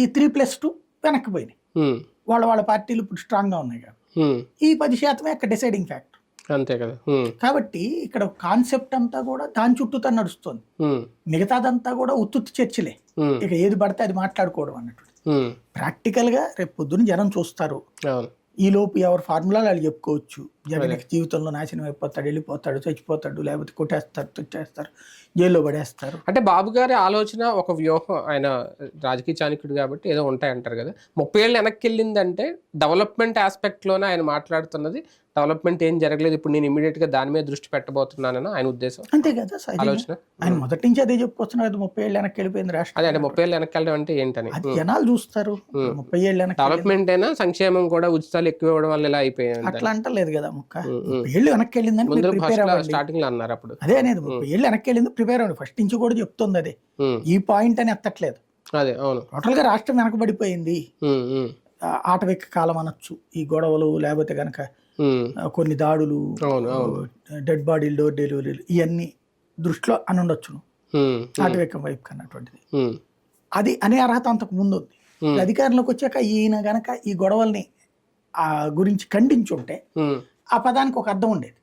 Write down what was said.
ఈ 3+2 వెనక్కి పోయినాయి. వాళ్ళ పార్టీలు ఇప్పుడు స్ట్రాంగ్ గా ఉన్నాయి కాబట్టి ఈ 10% అక్కడ డిసైడింగ్ ఫ్యాక్టర్. అంతే కదా. కాబట్టి ఇక్కడ కాన్సెప్ట్ అంతా కూడా దాని చుట్టూతో నడుస్తుంది. మిగతాదంతా కూడా ఉత్తుత్తి చర్చలే, ఇక ఏది పడితే అది మాట్లాడుకోవడం అన్నట్టు. ప్రాక్టికల్ గా రేపు పొద్దున జనం చూస్తారు. ఈ లోపు ఎవరు ఫార్ములాలు వాళ్ళు చెప్పుకోవచ్చు. జగన్కి జీవితంలో నాశనం అయిపోతాడు, వెళ్ళిపోతాడు, చచ్చిపోతాడు, లేకపోతే కొట్టేస్తారు, తుచ్చేస్తారు, జైల్లో పడేస్తారు. అంటే బాబు గారి ఆలోచన ఒక వ్యూహం, ఆయన రాజకీయ చాణక్యుడు కాబట్టి ఏదో ఉంటాయంటారు కదా. 30 ఏళ్ళు వెనక్కి వెళ్ళిందంటే డెవలప్మెంట్ ఆస్పెక్ట్లోనే ఆయన మాట్లాడుతున్నది. డెవలప్మెంట్ ఏం జరగలేదు, ఇప్పుడు నేను ఇమీడియట్ గా దాని మీద దృష్టి పెట్టబోతున్నానని ఆయన ఉద్దేశం. అంతే కదా ఆలోచన. ఆయన మొదటి నుంచి అదే చెప్పుకొస్తున్నారు. 30 ఏళ్ళు వెనక్కి వెళ్ళిపోయింది రాష్ట్రం. అదే అంటే 30 ఏళ్ళు వెనక్కి వెళ్ళడం అంటే ఏంటని జనాలు చూస్తారు. 30 ఏళ్ళు వెనక్కి డెవలప్మెంట్ అయినా సంక్షేమం కూడా ఉచితాలు ఎక్కువ ఇవ్వడం వల్ల ఇలా అయిపోయింది అట్లా అంటలేదు కదా. 30 ఏళ్ళు వెనక్కి వెళ్ళిందని స్టార్టింగ్ లో అన్నారు అప్పుడు. అదే అనేది 30 ఏళ్ళు వెనక్కి వెళ్ళింది ప్రిపేర్ అవ్వండి. ఫస్ట్ నుంచి కూడా చెప్తుంది అదే. ఈ పాయింట్ అని ఎత్తట్లేదు. అదే అవును. టోటల్ గా రాష్ట్రం వెనకబడిపోయింది. ఆటవిక కాలం అనొచ్చు ఈ గొడవలు, లేకపోతే కనుక కొన్ని దాడులు, డెడ్ బాడీలు, డోర్ డెలివరీలు, ఇవన్నీ దృష్టిలో అని ఉండొచ్చును ఆటవికం వైపు అన్నటువంటిది. అది అనే అర్హత అంతకు ముందు ఉంది. అధికారంలోకి వచ్చాక ఈయన గనక ఈ గొడవల్ని గురించి ఖండించుంటే ఆ పదానికి ఒక అర్థం ఉండేది.